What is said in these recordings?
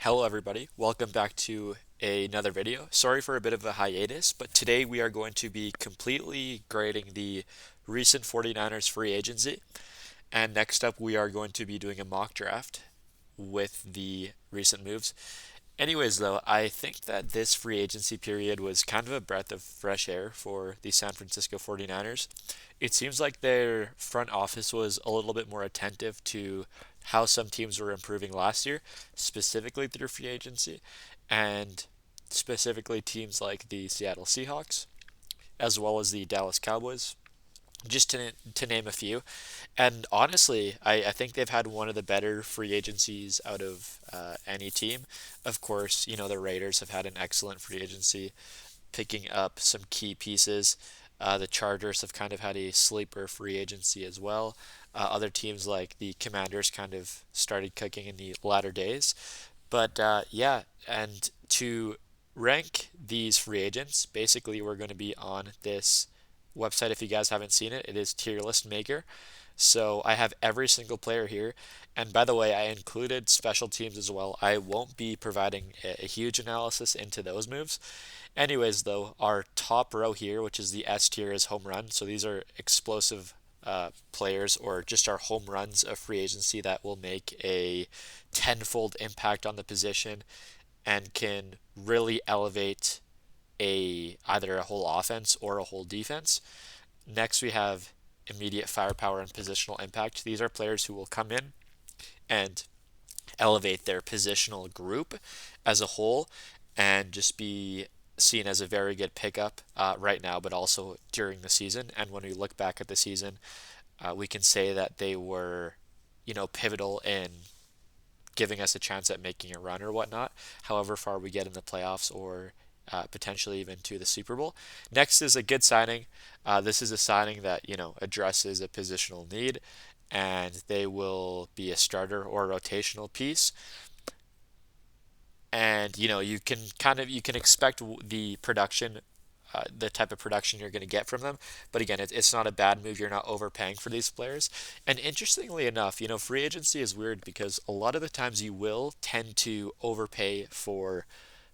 Hello everybody, welcome back to another video. Sorry for a bit of a hiatus, but today we are going to be completely grading the recent 49ers free agency. And next up we are going to be doing a mock draft with the recent moves. Anyways, though, I think that this free agency period was kind of a breath of fresh air for the San Francisco 49ers. It seems like their front office was a little bit more attentive to how some teams were improving last year, specifically through free agency, and specifically teams like the Seattle Seahawks, as well as the Dallas Cowboys, just to name a few. And honestly, I think they've had one of the better free agencies out of any team. Of course, the Raiders have had an excellent free agency, picking up some key pieces. The Chargers have kind of had a sleeper free agency as well. Other teams like the Commanders kind of started cooking in the latter days. But yeah, and to rank these free agents, basically we're going to be on this website. If you guys haven't seen it, it is Tier List Maker. So I have every single player here. And by the way, I included special teams as well. I won't be providing a huge analysis into those moves. Anyways, though, our top row here, which is the S tier, is home run. So these are explosive players or just our home runs of free agency that will make a tenfold impact on the position and can really elevate either a whole offense or a whole defense. Next, we have immediate firepower and positional impact. These are players who will come in and elevate their positional group as a whole and just be seen as a very good pickup right now, but also during the season. And when we look back at the season, we can say that they were, pivotal in giving us a chance at making a run or whatnot, however far we get in the playoffs or potentially even to the Super Bowl. Next is a good signing. This is a signing that, addresses a positional need, and they will be a starter or a rotational piece. And, you can expect the production, the type of production you're going to get from them. But again, it's not a bad move. You're not overpaying for these players. And interestingly enough, free agency is weird because a lot of the times you will tend to overpay for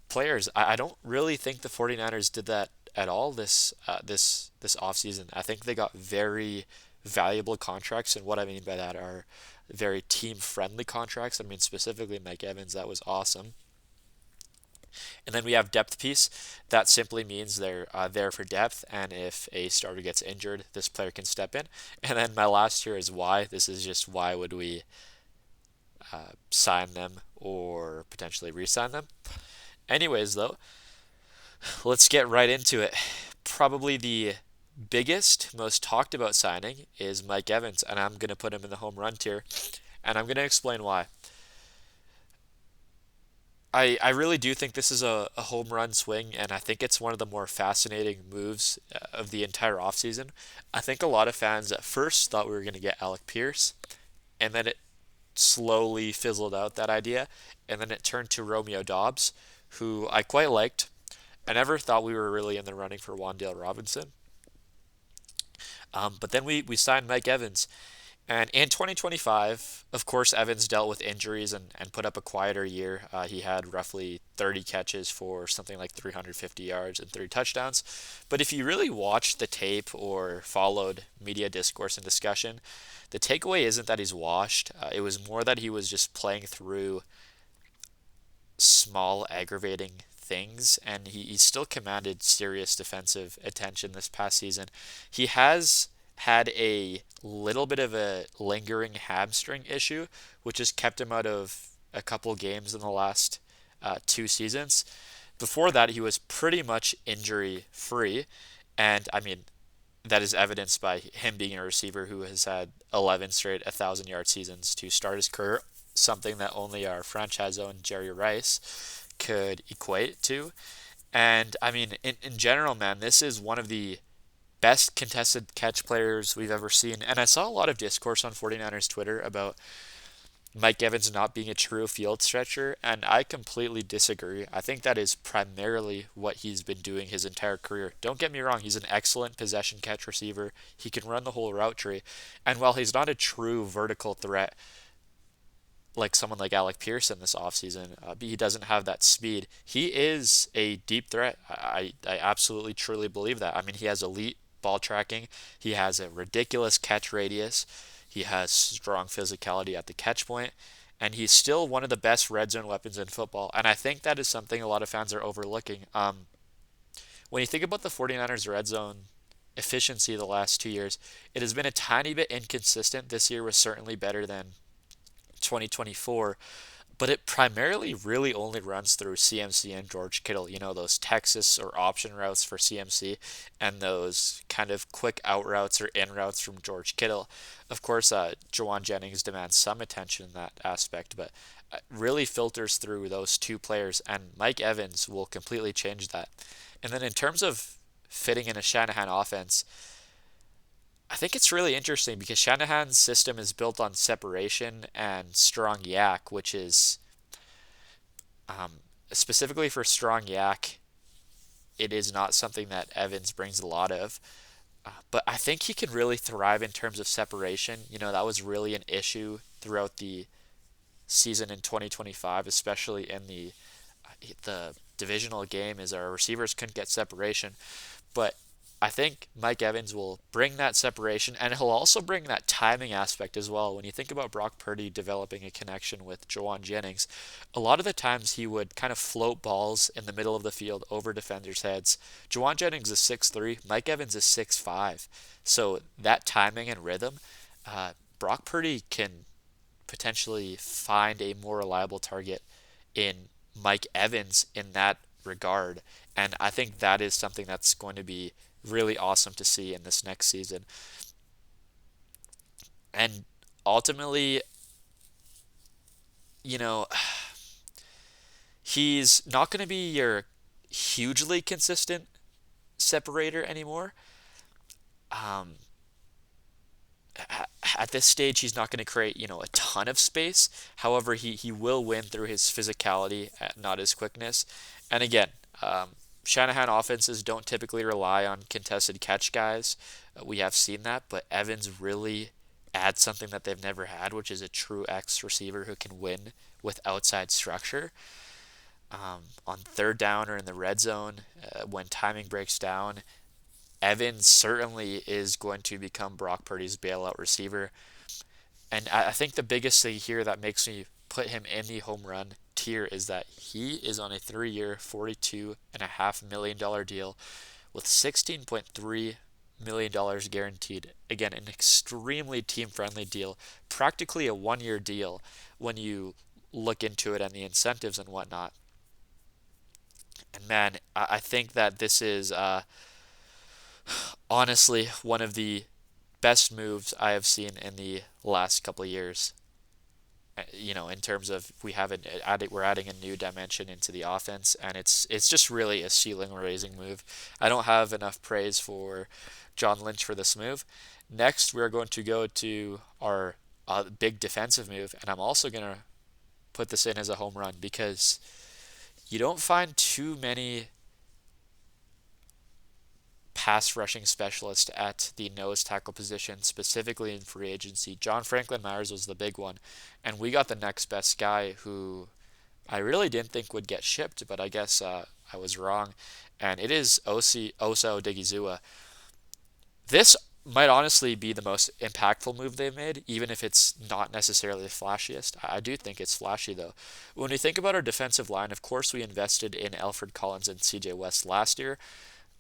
players. I don't really think the 49ers did that at all this offseason. I think they got very valuable contracts, and what I mean by that are very team friendly contracts. I mean specifically Mike Evans, that was awesome. And then we have depth piece. That simply means they're there for depth, and if a starter gets injured, this player can step in. And then my last here is why. This is just why would we sign them or potentially re-sign them. Anyways, though, let's get right into it. Probably the biggest, most talked about signing is Mike Evans, and I'm going to put him in the home run tier, and I'm going to explain why. I really do think this is a home run swing, and I think it's one of the more fascinating moves of the entire offseason. I think a lot of fans at first thought we were going to get Alec Pierce, and then it slowly fizzled out that idea, and then it turned to Romeo Dobbs, who I quite liked. I never thought we were really in the running for Wan'Dale Robinson. But then we signed Mike Evans. And in 2025, of course, Evans dealt with injuries and put up a quieter year. He had roughly 30 catches for something like 350 yards and 3 touchdowns. But if you really watched the tape or followed media discourse and discussion, the takeaway isn't that he's washed. It was more that he was just playing through small aggravating things, and he still commanded serious defensive attention this past season. He has had a little bit of a lingering hamstring issue, which has kept him out of a couple games in the last 2 seasons. Before that, he was pretty much injury free, and I mean, that is evidenced by him being a receiver who has had 11 straight 1,000-yard seasons to start his career, something that only our franchise own Jerry Rice could equate to. And I mean, in general, man, this is one of the best contested catch players we've ever seen. And I saw a lot of discourse on 49ers Twitter about Mike Evans not being a true field stretcher, and I completely disagree. I think that is primarily what he's been doing his entire career. Don't get me wrong, he's an excellent possession catch receiver. He can run the whole route tree. And while he's not a true vertical threat, like someone like Alec Pearson this offseason. He doesn't have that speed. He is a deep threat. I absolutely truly believe that. I mean, he has elite ball tracking. He has a ridiculous catch radius. He has strong physicality at the catch point, and he's still one of the best red zone weapons in football. And I think that is something a lot of fans are overlooking. When you think about the 49ers red zone efficiency the last 2 years, it has been a tiny bit inconsistent. This year was certainly better than 2024, but it primarily really only runs through CMC and George Kittle. You know, those Texas or option routes for CMC and those kind of quick out routes or in routes from George Kittle. Of course, Jawan Jennings demands some attention in that aspect, but really filters through those two players, and Mike Evans will completely change that. And then in terms of fitting in a Shanahan offense, I think it's really interesting because Shanahan's system is built on separation and strong yak, which is um, specifically for strong yak. It is not something that Evans brings a lot of, but I think he can really thrive in terms of separation. You know, that was really an issue throughout the season in 2025, especially in the divisional game, is our receivers couldn't get separation. But I think Mike Evans will bring that separation, and he'll also bring that timing aspect as well. When you think about Brock Purdy developing a connection with Jawan Jennings, a lot of the times he would kind of float balls in the middle of the field over defenders' heads. Jawan Jennings is 6'3", Mike Evans is 6'5". So that timing and rhythm, Brock Purdy can potentially find a more reliable target in Mike Evans in that regard. And I think that is something that's going to be really awesome to see in this next season. And ultimately, you know, he's not going to be your hugely consistent separator anymore. Um, at this stage, he's not going to create, a ton of space. However, he will win through his physicality, not his quickness. And again, um, Shanahan offenses don't typically rely on contested catch guys. We have seen that, but Evans really adds something that they've never had, which is a true X receiver who can win with outside structure. On third down or in the red zone, when timing breaks down, Evans certainly is going to become Brock Purdy's bailout receiver. And I think the biggest thing here that makes me put him in the home run tier is that he is on a 3-year, $42.5 million deal with $16.3 million guaranteed. Again, an extremely team friendly deal, practically a 1-year deal when you look into it and the incentives and whatnot. And man, I think that this is honestly one of the best moves I have seen in the last couple of years. In terms of we're adding a new dimension into the offense, and it's just really a ceiling raising move. I don't have enough praise for John Lynch for this move. Next, we're going to go to our big defensive move, and I'm also going to put this in as a home run because you don't find too many pass rushing specialist at the nose tackle position, specifically in free agency. John Franklin Myers was the big one, and we got the next best guy who I really didn't think would get shipped, but I guess I was wrong, and it is Osa Odighizuwa. This might honestly be the most impactful move they've made, even if it's not necessarily the flashiest. I do think it's flashy, though. When we think about our defensive line, of course, we invested in Alfred Collins and CJ West last year.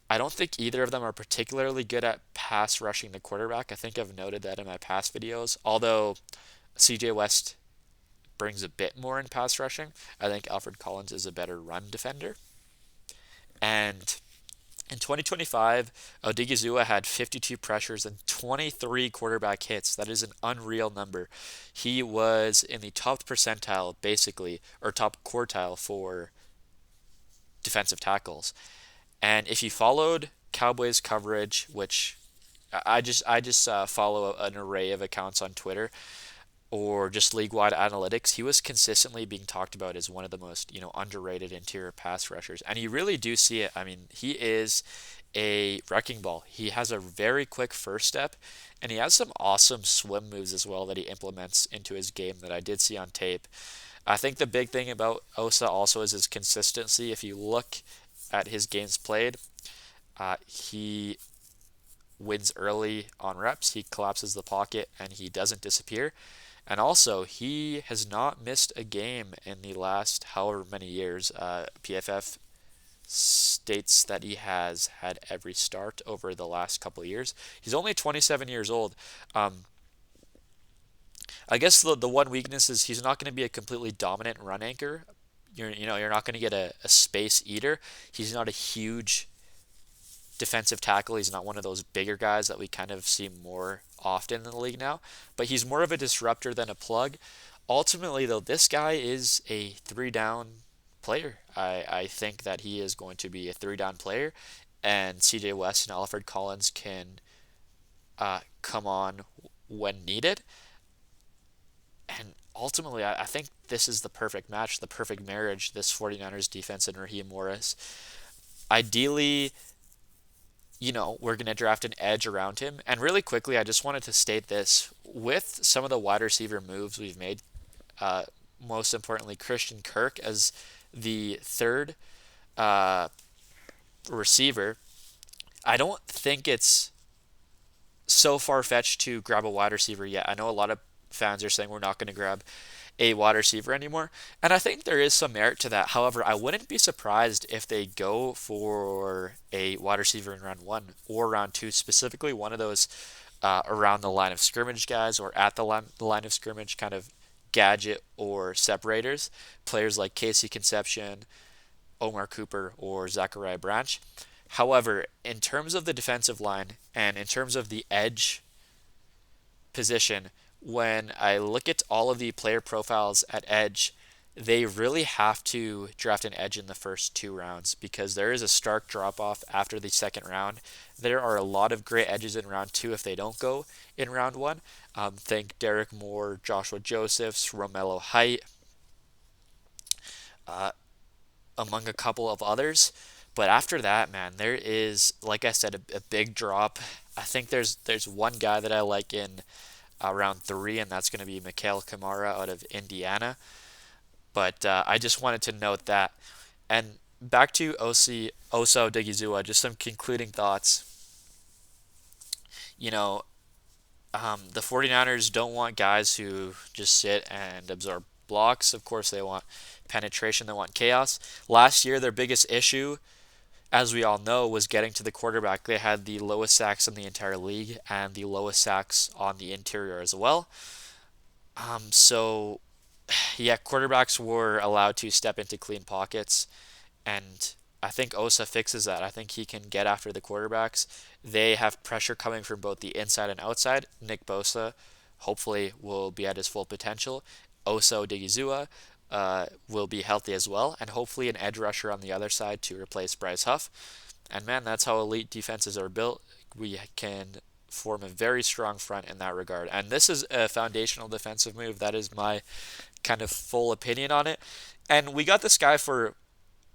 I don't think either of them are particularly good at pass rushing the quarterback. I think I've noted that in my past videos. Although CJ West brings a bit more in pass rushing, I think Alfred Collins is a better run defender. And in 2025, Odighizuwa had 52 pressures and 23 quarterback hits. That is an unreal number. He was in the top percentile, basically, or top quartile for defensive tackles. And if you followed Cowboys coverage, which I just follow an array of accounts on Twitter, or just league-wide analytics, he was consistently being talked about as one of the most, underrated interior pass rushers. And you really do see it. I mean, he is a wrecking ball. He has a very quick first step, and he has some awesome swim moves as well that he implements into his game that I did see on tape. I think the big thing about Osa also is his consistency. If you look at his games played, he wins early on reps, he collapses the pocket, and he doesn't disappear. And also, he has not missed a game in the last however many years. PFF states that he has had every start over the last couple of years. He's only 27 years old. I guess the one weakness is he's not going to be a completely dominant run anchor. You're not going to get a space eater. He's not a huge defensive tackle. He's not one of those bigger guys that we kind of see more often in the league now, but he's more of a disruptor than a plug. Ultimately, though, this guy is a three down player. I think that he is going to be a three down player, and CJ West and Alfred Collins can come on when needed. And ultimately, I think this is the perfect match, the perfect marriage, this 49ers defense and Raheem Morris. Ideally, we're going to draft an edge around him. And really quickly, I just wanted to state this. With some of the wide receiver moves we've made, most importantly, Christian Kirk as the third receiver, I don't think it's so far-fetched to grab a wide receiver yet. I know a lot of fans are saying we're not going to grab a wide receiver anymore, and I think there is some merit to that. However, I wouldn't be surprised if they go for a wide receiver in round 1 or round 2, specifically one of those around the line of scrimmage guys or at the line of scrimmage kind of gadget or separators, players like Casey Conception, Omar Cooper, or Zachariah Branch. However, in terms of the defensive line and in terms of the edge position, when I look at all of the player profiles at edge, they really have to draft an edge in the first 2 rounds because there is a stark drop off after the second round. There are a lot of great edges in round 2 if they don't go in round 1. Think Derek Moore, Joshua Josephs, Romello Height, among a couple of others. But after that, man, there is, like I said, a big drop. I think there's one guy that I like in round 3, and that's going to be Mikhail Kamara out of Indiana. But I just wanted to note that. And back to Osa Odighizuwa, just some concluding thoughts. The 49ers don't want guys who just sit and absorb blocks. Of course, they want penetration, they want chaos. Last year, their biggest issue, as we all know, was getting to the quarterback. They had the lowest sacks in the entire league and the lowest sacks on the interior as well. So, yeah, quarterbacks were allowed to step into clean pockets, and I think Osa fixes that. I think he can get after the quarterbacks. They have pressure coming from both the inside and outside. Nick Bosa hopefully will be at his full potential. Osa Odighizuwa will be healthy as well, and hopefully an edge rusher on the other side to replace Bryce Huff. And man, that's how elite defenses are built. We can form a very strong front in that regard. And this is a foundational defensive move. That is my kind of full opinion on it. And we got this guy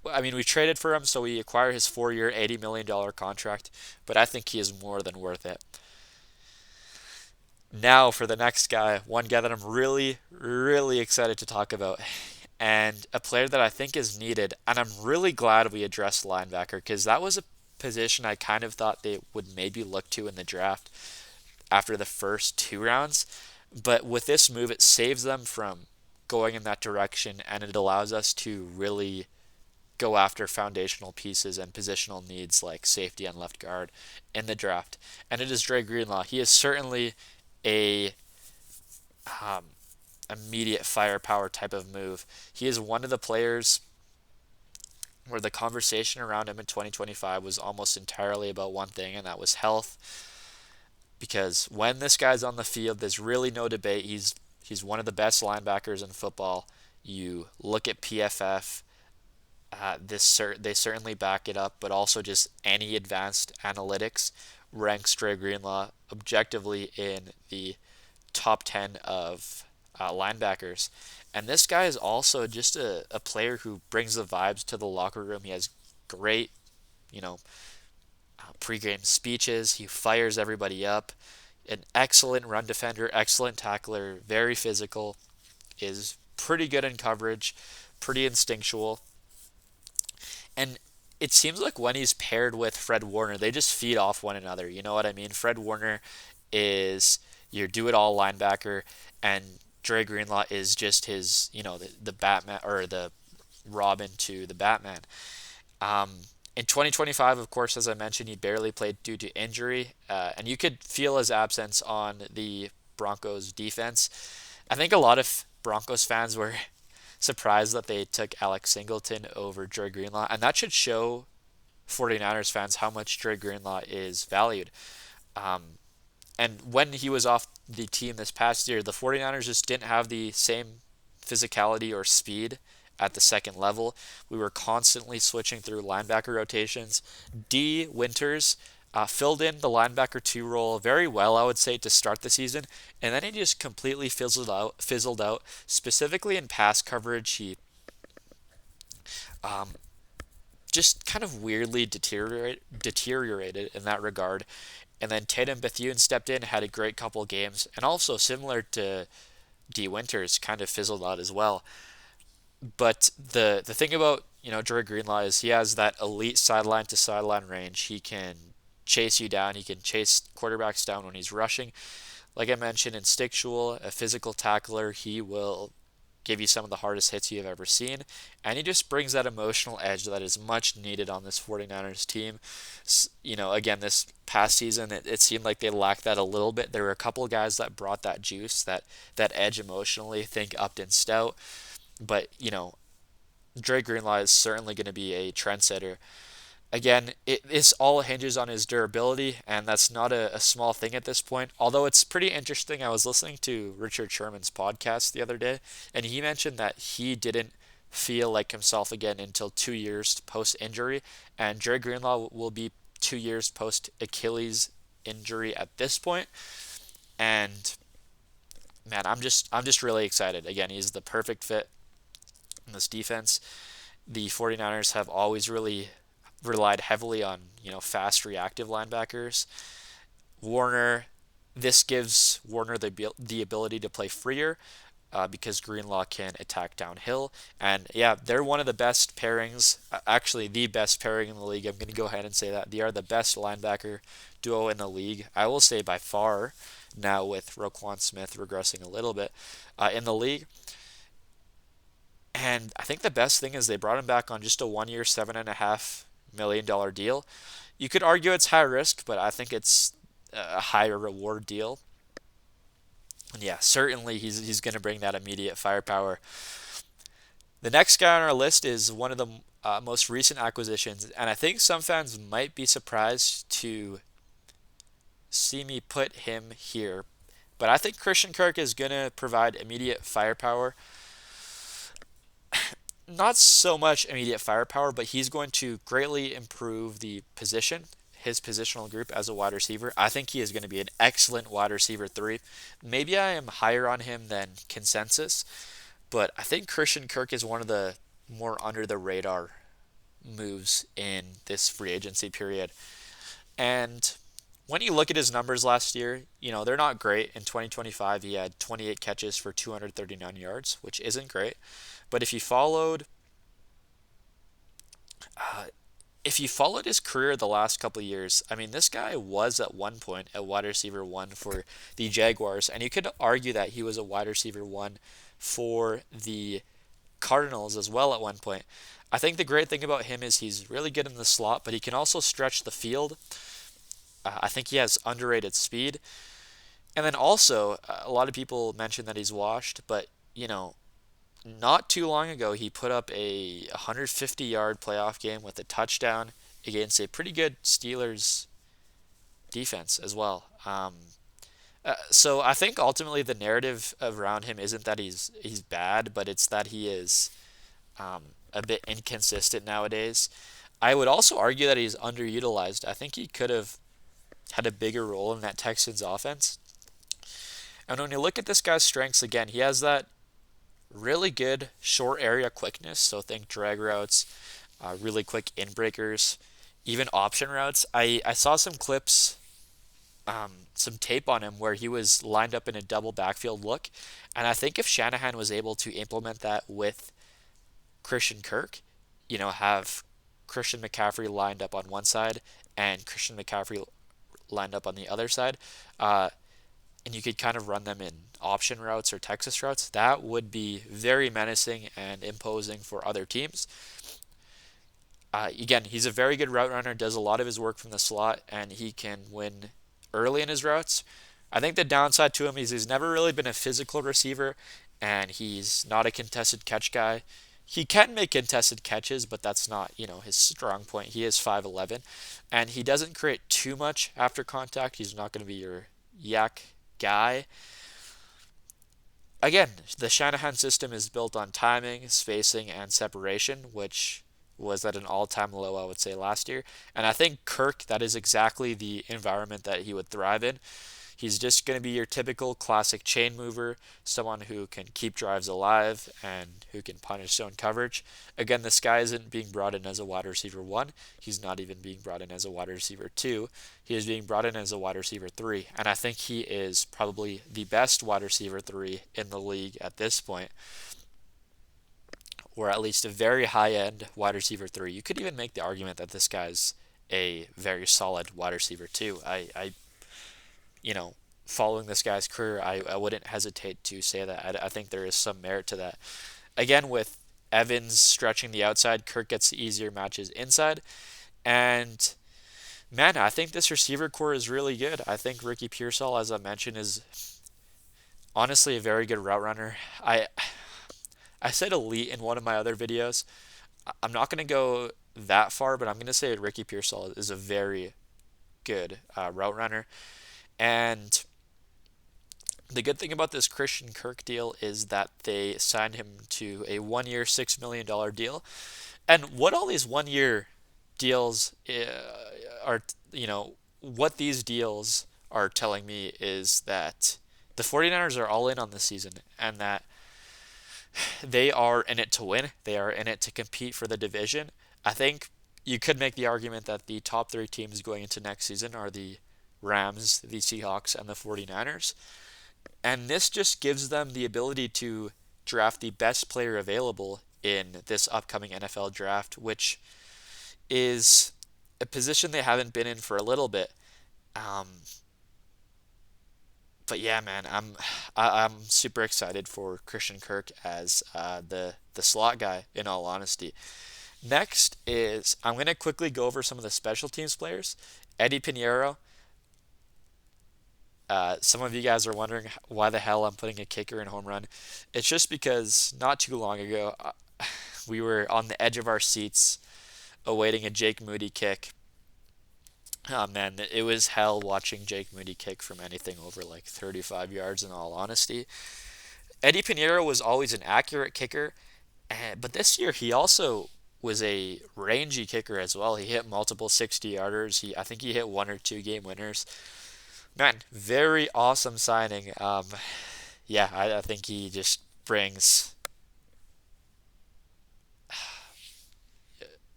we traded for him, so we acquire his 4-year, $80 million contract, but I think he is more than worth it. Now for the next guy, one guy that I'm really, really excited to talk about, and a player that I think is needed, and I'm really glad we addressed linebacker, because that was a position I kind of thought they would maybe look to in the draft after the first 2 rounds, but with this move, it saves them from going in that direction, and it allows us to really go after foundational pieces and positional needs like safety and left guard in the draft. And it is Dre Greenlaw. He is certainly a immediate firepower type of move. He is one of the players where the conversation around him in 2025 was almost entirely about one thing, and that was health. Because when this guy's on the field, there's really no debate. He's one of the best linebackers in football. You look at PFF, they certainly back it up, but also just any advanced analytics ranks Dre Greenlaw objectively in the top 10 of linebackers. And this guy is also just a player who brings the vibes to the locker room. He has great, you know, pregame speeches. He fires everybody up. An excellent run defender, excellent tackler, very physical, is pretty good in coverage, pretty instinctual. And it seems like when he's paired with Fred Warner, they just feed off one another. You know what I mean? Fred Warner is your do it all linebacker, and Dre Greenlaw is just his, the Batman or the Robin to the Batman. Um, in 2025, of course, as I mentioned, he barely played due to injury, and you could feel his absence on the Broncos defense. I think a lot of Broncos fans were surprised that they took Alex Singleton over Dre Greenlaw, and that should show 49ers fans how much Dre Greenlaw is valued. Um, and when he was off the team this past year, the 49ers just didn't have the same physicality or speed at the second level. We were constantly switching through linebacker rotations. D. Winters filled in the linebacker 2 role very well, I would say, to start the season, and then he just completely fizzled out. Specifically in pass coverage, he um, just kind of weirdly deteriorated in that regard. And then Tatum Bethune stepped in, had a great couple games, and also similar to D. Winters, kind of fizzled out as well. But the thing about Dre Greenlaw is he has that elite sideline to sideline range. He can chase you down. He can chase quarterbacks down when he's rushing. Like I mentioned, instinctual, a physical tackler. He will give you some of the hardest hits you've ever seen. And he just brings that emotional edge that is much needed on this 49ers team. Again, this past season, it seemed like they lacked that a little bit. There were a couple of guys that brought that juice, that edge emotionally. Think Upton Stout. But, Dre Greenlaw is certainly going to be a trendsetter. Again, this all hinges on his durability, and that's not a small thing at this point. Although it's pretty interesting, I was listening to Richard Sherman's podcast the other day, and he mentioned that he didn't feel like himself again until 2 years post-injury, and Dre Greenlaw will be 2 years post-Achilles injury at this point. And man, I'm just really excited. Again, he's the perfect fit in this defense. The 49ers have always really relied heavily on, fast reactive linebackers. Warner, this gives Warner the ability to play freer because Greenlaw can attack downhill. And yeah, they're one of the best pairings, actually the best pairing in the league. I'm going to go ahead and say that. They are the best linebacker duo in the league. I will say by far now, with Roquan Smith regressing a little bit in the league. And I think the best thing is they brought him back on just a 1 year, $7.5 million deal. You could argue it's high risk, but I think it's a higher reward deal. And yeah, certainly he's going to bring that immediate firepower. The next guy on our list is one of the most recent acquisitions, and I think some fans might be surprised to see me put him here. But I think Christian Kirk is going to provide immediate firepower. Not so much immediate firepower, but he's going to greatly improve his positional group as a wide receiver. I think he is going to be an excellent wide receiver 3. Maybe I am higher on him than consensus, but I think Christian Kirk is one of the more under the radar moves in this free agency period. And when you look at his numbers last year, they're not great. In 2025, he had 28 catches for 239 yards, which isn't great. But if you followed his career the last couple of years, I mean, this guy was at one point a wide receiver 1 for the Jaguars, and you could argue that he was a wide receiver 1 for the Cardinals as well at one point. I think the great thing about him is he's really good in the slot, but he can also stretch the field. I think he has underrated speed. And then also, a lot of people mention that he's washed, but, not too long ago, he put up a 150-yard playoff game with a touchdown against a pretty good Steelers defense as well. So I think ultimately the narrative around him isn't that he's bad, but it's that he is a bit inconsistent nowadays. I would also argue that he's underutilized. I think he could have had a bigger role in that Texans offense. And when you look at this guy's strengths, again, he has that really good short area quickness. So think drag routes, really quick in breakers, even option routes. I saw some clips, some tape on him where he was lined up in a double backfield look. And I think if Shanahan was able to implement that with Christian Kirk, have Christian McCaffrey lined up on one side and Christian McCaffrey lined up on the other side, and you could kind of run them in option routes or Texas routes, that would be very menacing and imposing for other teams. Again, he's a very good route runner, does a lot of his work from the slot, and he can win early in his routes. I think the downside to him is he's never really been a physical receiver, and he's not a contested catch guy. He can make contested catches, but that's not, his strong point. He is 5'11", and he doesn't create too much after contact. He's not going to be your yak guy. Again, the Shanahan system is built on timing, spacing, and separation, which was at an all-time low, I would say, last year. And I think Kirk, that is exactly the environment that he would thrive in. He's just going to be your typical classic chain mover, someone who can keep drives alive and who can punish zone coverage. Again, this guy isn't being brought in as a wide receiver 1. He's not even being brought in as a wide receiver 2. He is being brought in as a wide receiver 3. And I think he is probably the best wide receiver 3 in the league at this point, or at least a very high-end wide receiver 3. You could even make the argument that this guy's a very solid wide receiver 2. Following this guy's career, I wouldn't hesitate to say that. I think there is some merit to that. Again, with Evans stretching the outside, Kirk gets the easier matches inside. And, man, I think this receiver core is really good. I think Ricky Pearsall, as I mentioned, is honestly a very good route runner. I said elite in one of my other videos. I'm not going to go that far, but I'm going to say Ricky Pearsall is a very good route runner. And the good thing about this Christian Kirk deal is that they signed him to a 1-year, $6 million deal. And what all these 1-year deals are, what these deals are telling me is that the 49ers are all in on this season and that they are in it to win. They are in it to compete for the division. I think you could make the argument that the top 3 teams going into next season are the Rams, the Seahawks, and the 49ers. And this just gives them the ability to draft the best player available in this upcoming NFL draft, which is a position they haven't been in for a little bit. But yeah, man, I'm super excited for Christian Kirk as the slot guy, in all honesty. Next is I'm going to quickly go over some of the special teams players. Eddie Pinheiro. Some of you guys are wondering why the hell I'm putting a kicker in home run. It's just because not too long ago, we were on the edge of our seats awaiting a Jake Moody kick. Oh man, it was hell watching Jake Moody kick from anything over like 35 yards, in all honesty. Eddie Pinheiro was always an accurate kicker, but this year he also was a rangy kicker as well. He hit multiple 60-yarders. I think he hit 1 or 2 game winners. Man, very awesome signing. Yeah, I think he just brings.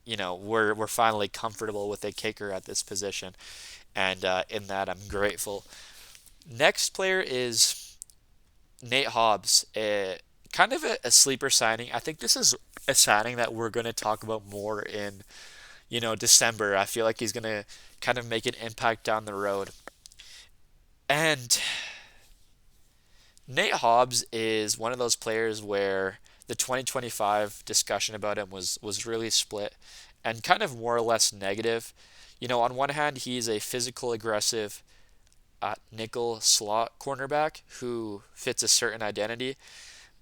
We're finally comfortable with a kicker at this position, and in that I'm grateful. Next player is Nate Hobbs, kind of a sleeper signing. I think this is a signing that we're going to talk about more in, December. I feel like he's going to kind of make an impact down the road. And Nate Hobbs is one of those players where the 2025 discussion about him was really split and kind of more or less negative. On one hand, he's a physical, aggressive nickel slot cornerback who fits a certain identity,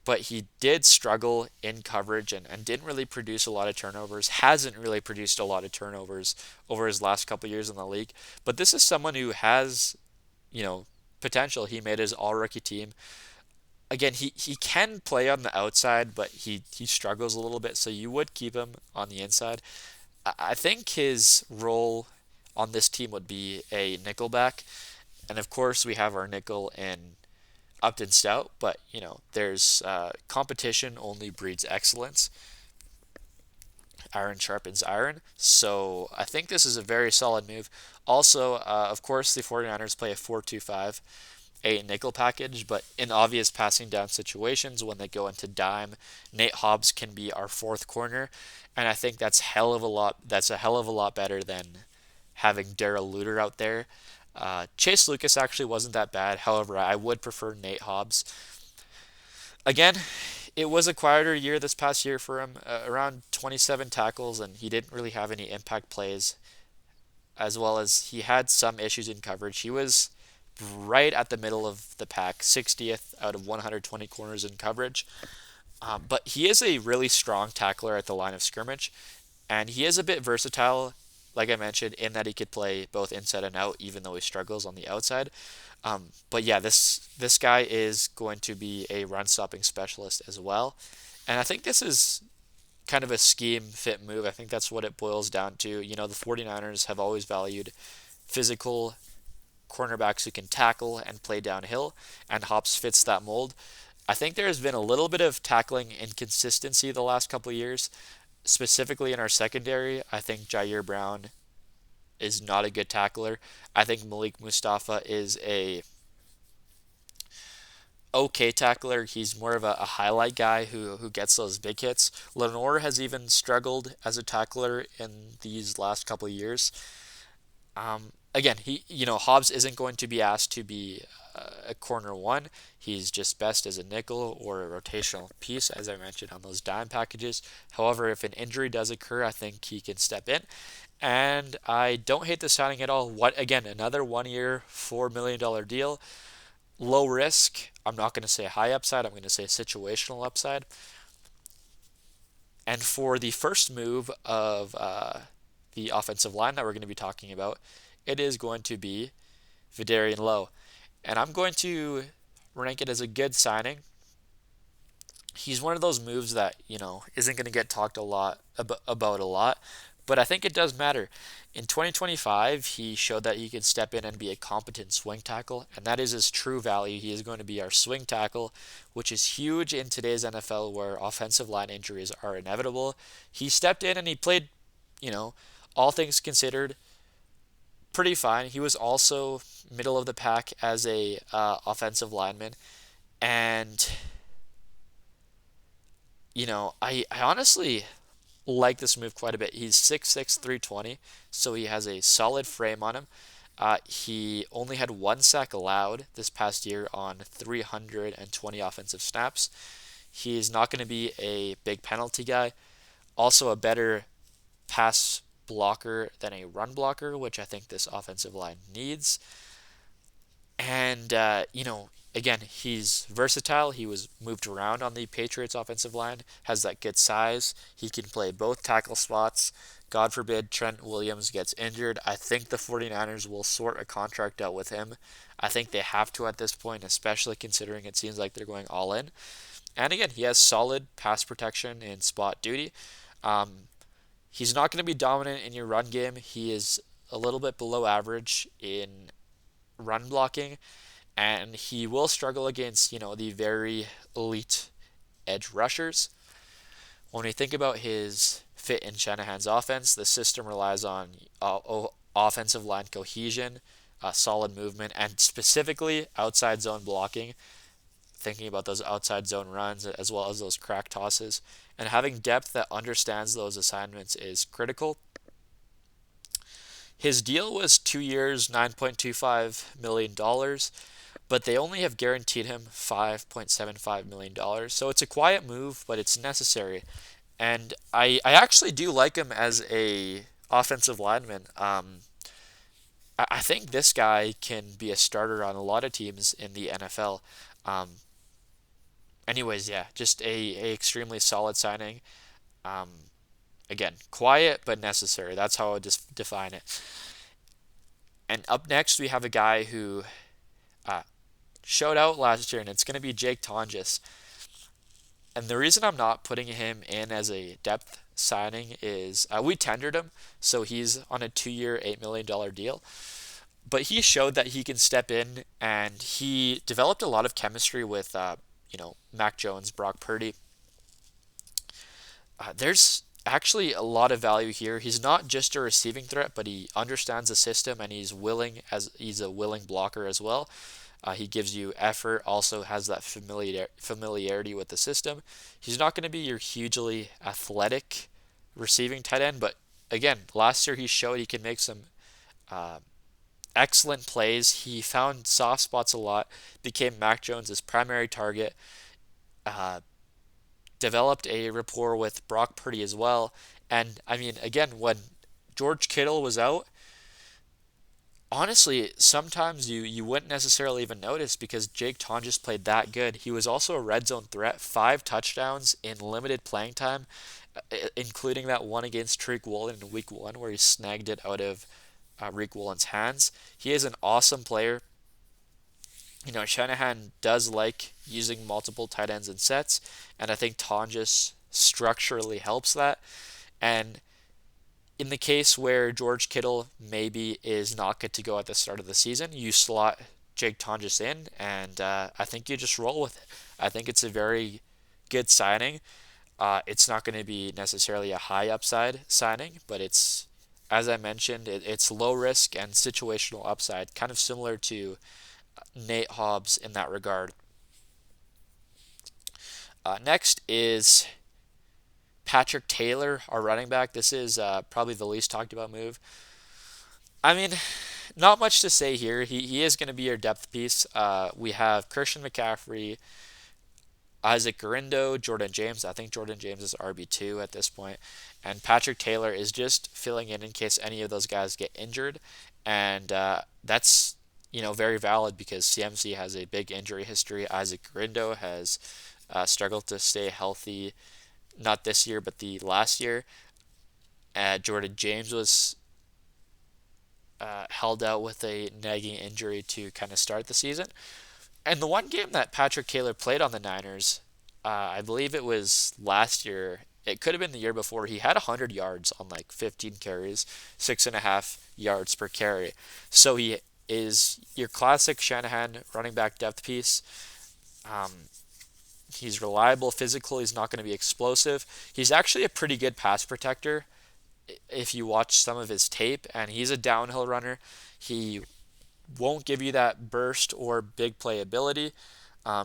but he did struggle in coverage and didn't really produce a lot of turnovers, hasn't really produced a lot of turnovers over his last couple years in the league. But this is someone who has, potential. He made his all-rookie team. Again, he can play on the outside, but he struggles a little bit, so you would keep him on the inside. I think his role on this team would be a nickelback. And of course, we have our nickel in Upton Stout, but there's competition only breeds excellence. Iron sharpens iron. So I think this is a very solid move. Also, of course, the 49ers play a 4-2-5, a nickel package, but in obvious passing down situations when they go into dime, Nate Hobbs can be our fourth corner, and I think that's hell of a lot. That's a hell of a lot better than having Daryl Luter out there. Chase Lucas actually wasn't that bad. However, I would prefer Nate Hobbs. Again, it was a quieter year this past year for him, around 27 tackles, and he didn't really have any impact plays, as well as he had some issues in coverage. He was right at the middle of the pack, 60th out of 120 corners in coverage. But he is a really strong tackler at the line of scrimmage, and he is a bit versatile, like I mentioned, in that he could play both inside and out, even though he struggles on the outside. But yeah, this guy is going to be a run stopping specialist as well, and I think this is kind of a scheme fit move. I think that's what it boils down to. The 49ers have always valued physical cornerbacks who can tackle and play downhill, and Hobbs fits that mold. I think there has been a little bit of tackling inconsistency the last couple of years, specifically in our secondary. I think Jair Brown is not a good tackler. I think Malik Mustafa is a okay tackler. He's more of a highlight guy who gets those big hits. Lenore has even struggled as a tackler in these last couple of years. Again, Hobbs isn't going to be asked to be a corner one. He's just best as a nickel or a rotational piece, as I mentioned on those dime packages. However, if an injury does occur, I think he can step in. And I don't hate the signing at all. What again? Another 1 year, $4 million deal. Low risk. I'm not going to say high upside. I'm going to say situational upside. And for the first move of the offensive line that we're going to be talking about, it is going to be Vidarian Lowe. And I'm going to rank it as a good signing. He's one of those moves that, isn't going to get talked about a lot, but I think it does matter. In 2025, he showed that he could step in and be a competent swing tackle, and that is his true value. He is going to be our swing tackle, which is huge in today's NFL where offensive line injuries are inevitable. He stepped in and he played, all things considered, pretty fine. He was also middle of the pack as a offensive lineman, and I honestly like this move quite a bit. He's 6'6", 320, so he has a solid frame on him. He only had one sack allowed this past year on 320 offensive snaps. He's not going to be a big penalty guy. Also a better pass blocker than a run blocker, which I think this offensive line needs. And, again, he's versatile. He was moved around on the Patriots offensive line, has that good size. He can play both tackle spots. God forbid Trent Williams gets injured. I think the 49ers will sort a contract out with him. I think they have to at this point, especially considering it seems like they're going all in. And again, he has solid pass protection in spot duty. He's not going to be dominant in your run game. He is a little bit below average in run blocking, and he will struggle against, the very elite edge rushers. When we think about his fit in Shanahan's offense, the system relies on offensive line cohesion, solid movement, and specifically outside zone blocking. Thinking about those outside zone runs as well as those crack tosses, and having depth that understands those assignments is critical. His deal was 2 years, $9.25 million, but they only have guaranteed him $5.75 million. So it's a quiet move, but it's necessary. And I actually do like him as a offensive lineman. I think this guy can be a starter on a lot of teams in the NFL. Anyways, yeah, just a extremely solid signing. Again, quiet but necessary. That's how I would just define it. And up next, we have a guy who showed out last year, and it's going to be Jake Tonjes. And the reason I'm not putting him in as a depth signing is we tendered him, so he's on a 2 year, $8 million deal. but he showed that he can step in, and he developed a lot of chemistry with, Mac Jones, Brock Purdy. There's actually a lot of value here. He's not just a receiving threat, but he understands the system, and he's a willing blocker as well. He gives you effort, also has that familiarity with the system. He's not going to be your hugely athletic receiving tight end, but again, last year he showed he can make some uh, excellent plays. He found soft spots a lot, became Mac Jones' primary target, uh, developed a rapport with Brock Purdy as well. And I mean, again, when George Kittle was out, honestly, sometimes you wouldn't necessarily even notice because Jake Tonjes played that good. He was also a red zone threat, 5 touchdowns in limited playing time, including that one against Tariq Woolen in Week 1 where he snagged it out of Rick Woolen's hands. He is an awesome player. Shanahan does like using multiple tight ends in sets, and I think Tonjes structurally helps that. And in the case where George Kittle maybe is not good to go at the start of the season, you slot Jake Tonjes in, and I think you just roll with it. I think it's a very good signing. It's not going to be necessarily a high upside signing, but it's, as I mentioned, it's low risk and situational upside, kind of similar to Nate Hobbs in that regard. Next is Patrick Taylor, our running back. This is probably the least talked about move. I mean, not much to say here. He is going to be your depth piece. We have Christian McCaffrey, Isaac Garindo, Jordan James. I think Jordan James is RB2 at this point. And Patrick Taylor is just filling in case any of those guys get injured. And that's, very valid because CMC has a big injury history. Isaac Garindo has struggled to stay healthy, not this year, but the last year. Jordan James was held out with a nagging injury to kind of start the season. And the one game that Patrick Taylor played on the Niners, I believe it was last year. It could have been the year before. He had 100 yards on like 15 carries, 6.5 yards per carry. So he is your classic Shanahan running back depth piece. Um, he's reliable, physical. He's not going to be explosive. He's actually a pretty good pass protector if you watch some of his tape, and he's a downhill runner. He won't give you that burst or big play ability.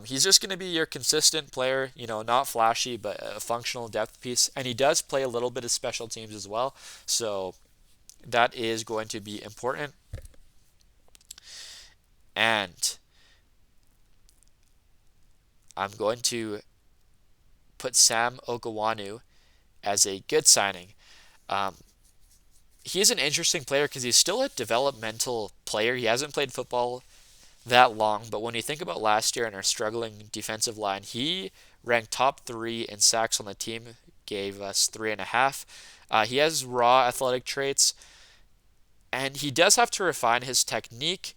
He's just going to be your consistent player, not flashy, but a functional depth piece. And he does play a little bit of special teams as well. So that is going to be important. And I'm going to put Sam Okawanu as a good signing. Um, he's an interesting player because he's still a developmental player. He hasn't played football that long, but when you think about last year and our struggling defensive line, he ranked top 3 in sacks on the team, gave us 3.5. He has raw athletic traits, and he does have to refine his technique.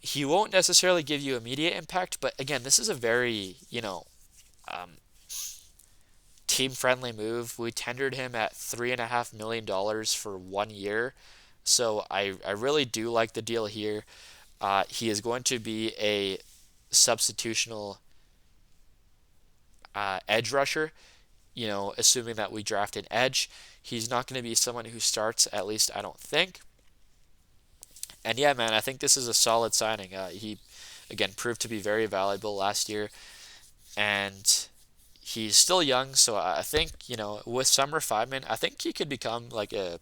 He won't necessarily give you immediate impact, but again, this is a very, um, team-friendly move. We tendered him at $3.5 million for 1 year, so I really do like the deal here. He is going to be a substitutional edge rusher, assuming that we draft an edge. He's not going to be someone who starts, at least I don't think. And yeah, man, I think this is a solid signing. He, again, proved to be very valuable last year, and he's still young, so I think, with some refinement, I think he could become like a,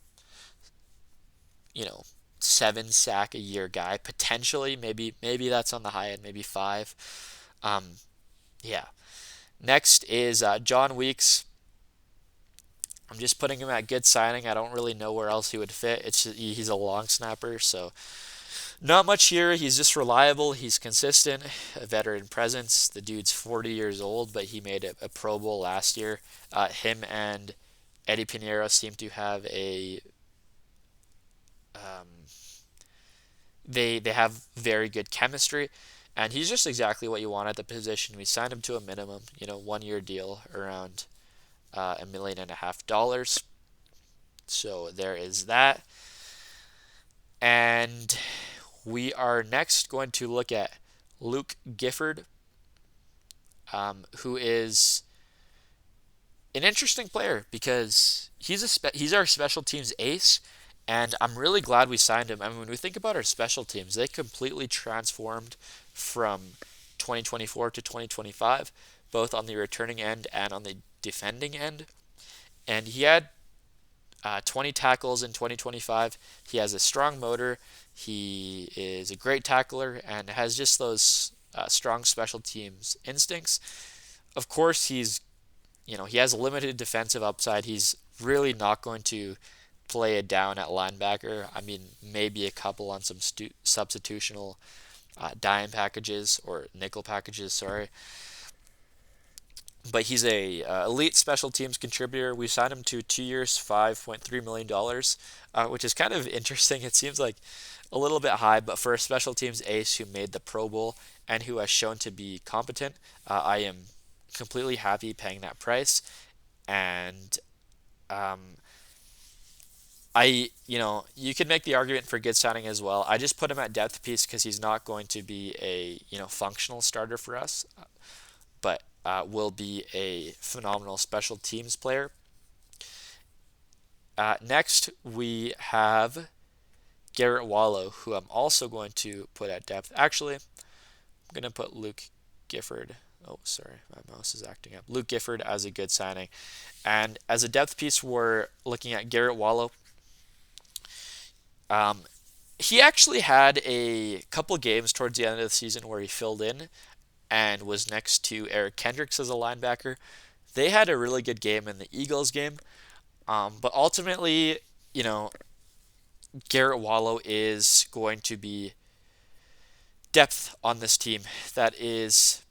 7 sack a year guy potentially. Maybe that's on the high end, maybe 5. Um, yeah. Next is John Weeks. I'm just putting him at good signing. I don't really know where else he would fit. He's a long snapper, so not much here. He's just reliable. He's consistent. A veteran presence. The dude's 40 years old, but he made a Pro Bowl last year. Him and Eddie Pinheiro seem to have a um, they have very good chemistry, and he's just exactly what you want at the position. We signed him to a minimum, 1 year deal around $1.5 million. So there is that. And we are next going to look at Luke Gifford, who is an interesting player because he's our special teams ace, and I'm really glad we signed him. I mean, when we think about our special teams, they completely transformed from 2024 to 2025, both on the returning end and on the defending end. And he had 20 tackles in 2025. He has a strong motor. He is a great tackler and has just those strong special teams instincts. Of course, he has a limited defensive upside. He's really not going to play it down at linebacker. I mean, maybe a couple on some substitutional dime packages or nickel packages, sorry. But he's a elite special teams contributor. We signed him to 2 years, $5.3 million, which is kind of interesting. It seems like a little bit high, but for a special teams ace who made the Pro Bowl and who has shown to be competent, I am completely happy paying that price. And um, you could make the argument for good signing as well. I just put him at depth piece because he's not going to be a functional starter for us, but will be a phenomenal special teams player. Next, we have Garrett Wallow, who I'm also going to put at depth. Actually, I'm going to put Luke Gifford. Oh, sorry, my mouse is acting up. Luke Gifford as a good signing. And as a depth piece, we're looking at Garrett Wallow. Um, he actually had a couple games towards the end of the season where he filled in and was next to Eric Kendricks as a linebacker. They had a really good game in the Eagles game. But ultimately, Garrett Wallow is going to be depth on this team. That is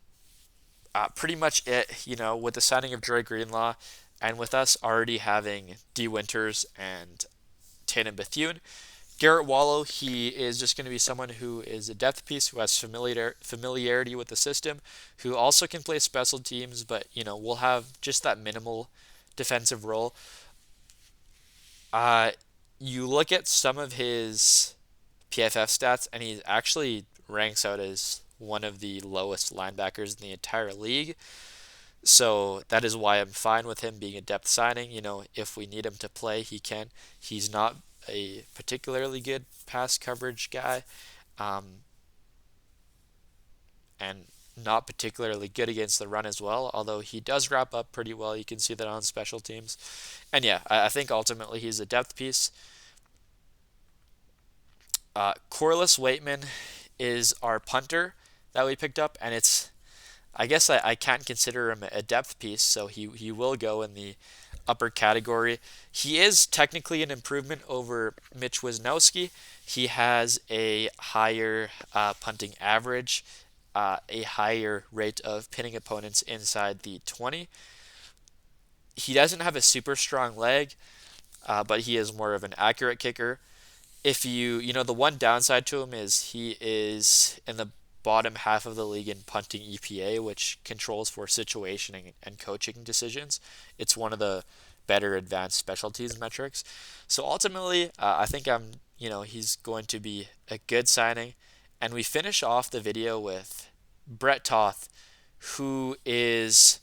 pretty much it, with the signing of Dre Greenlaw and with us already having D. Winters and Tatum Bethune. Garrett Wallow, he is just going to be someone who is a depth piece, who has familiarity with the system, who also can play special teams, but, will have just that minimal defensive role. You look at some of his PFF stats, and he actually ranks out as one of the lowest linebackers in the entire league. So that is why I'm fine with him being a depth signing. If we need him to play, he can. He's not a particularly good pass coverage guy, and not particularly good against the run as well, although he does wrap up pretty well. You can see that on special teams. And yeah, I think ultimately he's a depth piece. Corliss Waitman is our punter that we picked up, and I guess I can't consider him a depth piece, so he will go in the upper category. He is technically an improvement over Mitch Wisnowski. He has a higher punting average, a higher rate of pinning opponents inside the 20. He doesn't have a super strong leg, but he is more of an accurate kicker. If the one downside to him is he is in the bottom half of the league in punting EPA, which controls for situationing and coaching decisions. It's one of the better advanced specialties metrics. So ultimately, I think he's going to be a good signing. And we finish off the video with Brett Toth, who is,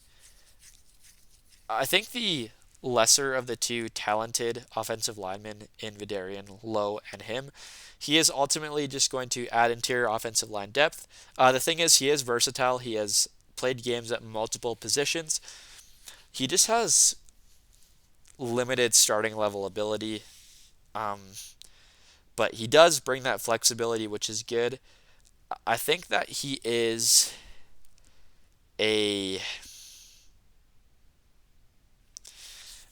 I think, the lesser of the two talented offensive linemen in Vidarian, Lowe, and him. He is ultimately just going to add interior offensive line depth. The thing is, he is versatile. He has played games at multiple positions. He just has limited starting level ability, but he does bring that flexibility, which is good. I think that he is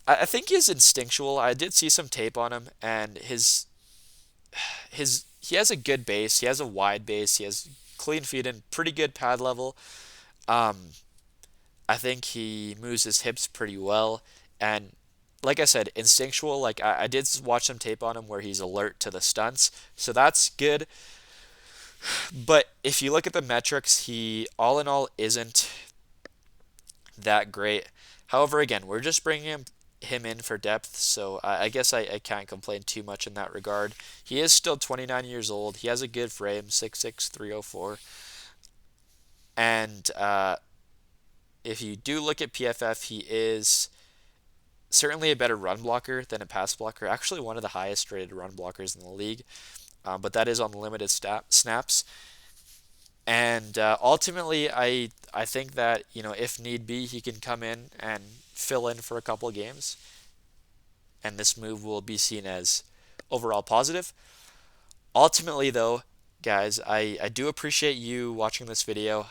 I think he's instinctual. I did see some tape on him, and he has a good base. He has a wide base. He has clean feet and pretty good pad level. Um, I think he moves his hips pretty well, and like I said, instinctual. Like I did watch some tape on him where he's alert to the stunts, so that's good. But if you look at the metrics, he all in all isn't that great. However, again, we're just bringing him him in for depth, so I guess I can't complain too much in that regard. He is still 29 years old. He has a good frame, 6'6", 304. And if you do look at PFF, he is certainly a better run blocker than a pass blocker. Actually, one of the highest rated run blockers in the league, but that is on limited snaps. And ultimately, I think that if need be, he can come in and fill in for a couple of games, and this move will be seen as overall positive. Ultimately, though, guys, I do appreciate you watching this video.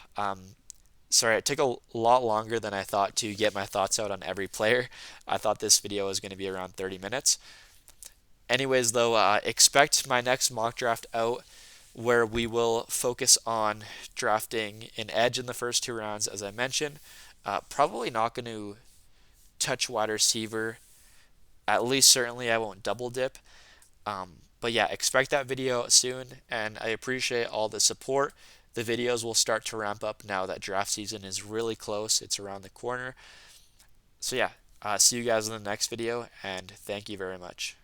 Sorry, it took a lot longer than I thought to get my thoughts out on every player. I thought this video was going to be around 30 minutes. Anyways, though, expect my next mock draft out where we will focus on drafting an edge in the first 2 rounds, as I mentioned. Probably not going to touch wide receiver. At least, certainly, I won't double dip. But yeah, expect that video soon, and I appreciate all the support. The videos will start to ramp up now that draft season is really close. It's around the corner. So yeah, see you guys in the next video, and thank you very much.